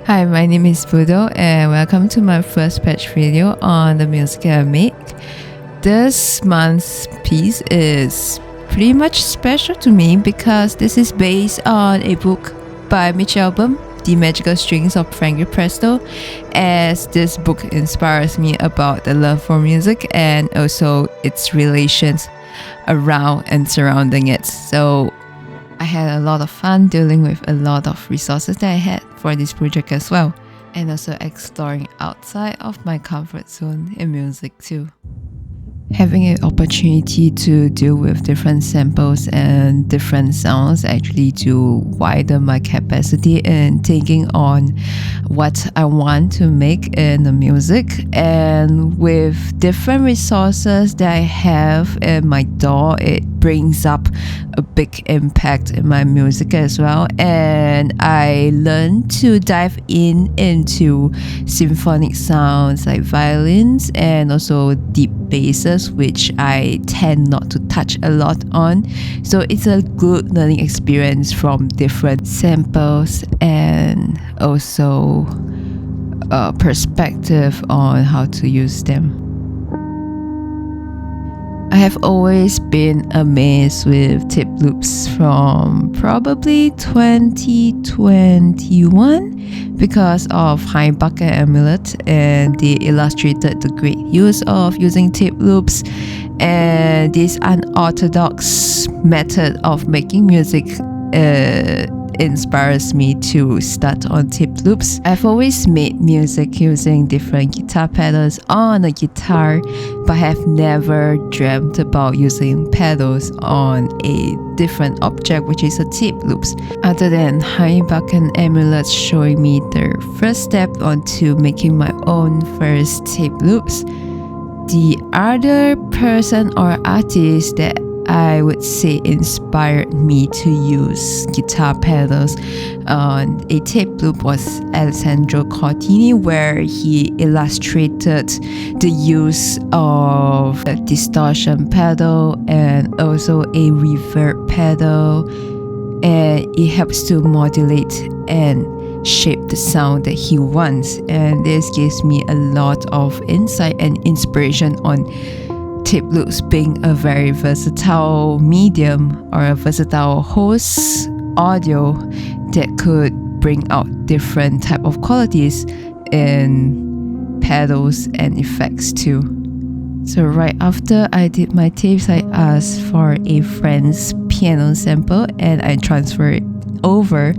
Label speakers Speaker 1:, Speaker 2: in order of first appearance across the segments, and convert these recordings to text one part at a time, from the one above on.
Speaker 1: Hi, my name is Budo and welcome to my first patch video on the music I make. This month's piece is pretty much special to me because this is based on a book by Mitch Albom, The Magical Strings of Frankie Presto, as this book inspires me about the love for music and also its relations around and surrounding it. So I had a lot of fun dealing with a lot of resources that I had for this project as well, and also exploring outside of my comfort zone in music too. Having an opportunity to deal with different samples and different sounds actually to widen my capacity in thinking on what I want to make in the music, and with different resources that I have in my DAW, it brings up a big impact in my music as well. And I learned to dive into symphonic sounds like violins and also deep basses, which I tend not to touch a lot on. So it's a good learning experience from different samples and also a perspective on how to use them. I have always been amazed with tip loops from probably 2021 because of Bucket Amulet, and they illustrated the great use of using tip loops and this unorthodox method of making music inspires me to start on tip loops. I've always made music using different guitar pedals on a guitar, but have never dreamt about using pedals on a different object, which is a tip loops. Other than Buck and Amulet showing me the first step onto making my own first tip loops, the other person or artist that I would say inspired me to use guitar pedals on a tape loop was Alessandro Cortini, where he illustrated the use of a distortion pedal and also a reverb pedal, and it helps to modulate and shape the sound that he wants. And this gives me a lot of insight and inspiration on tip loops being a very versatile medium or a versatile host audio that could bring out different type of qualities in pedals and effects too. So right after I did my tapes, I asked for a friend's piano sample and I transferred it over.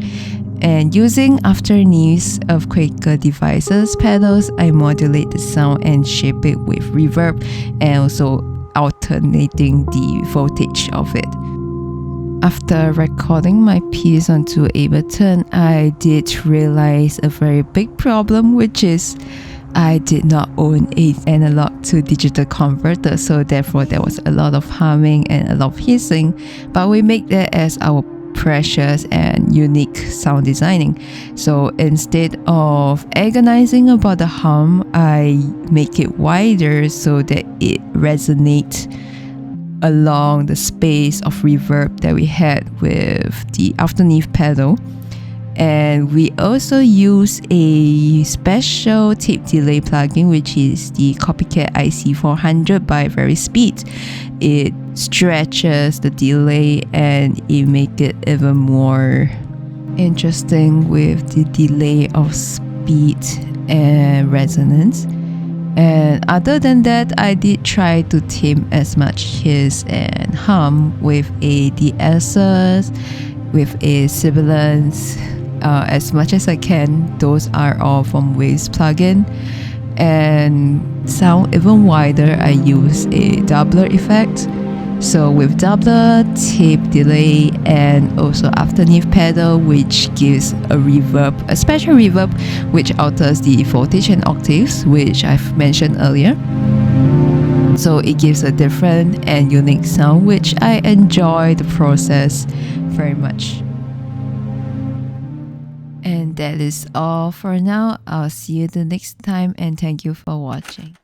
Speaker 1: And using afterneath of Quaker devices pedals, I modulate the sound and shape it with reverb and also alternating the voltage of it. After recording my piece onto Ableton, I did realize a very big problem, which is I did not own an analog to digital converter, so therefore there was a lot of humming and a lot of hissing, but we make that as our precious and unique sound designing. So instead of agonizing about the hum, I make it wider so that it resonates along the space of reverb that we had with the afterneath pedal. And we also use a special tape delay plugin, which is the Copycat IC400 by Verispeed. It stretches the delay and it makes it even more interesting with the delay of speed and resonance. And other than that, I did try to tame as much hiss and hum with a de-essers, with a sibilance, as much as I can. Those are all from Waves plugin. And sound even wider, I use a doubler effect. So with doubler, tape delay, and also afterneath pedal, which gives a reverb, a special reverb, which alters the voltage and octaves, which I've mentioned earlier. So it gives a different and unique sound, which I enjoy the process very much. And that is all for now. I'll see you the next time and thank you for watching.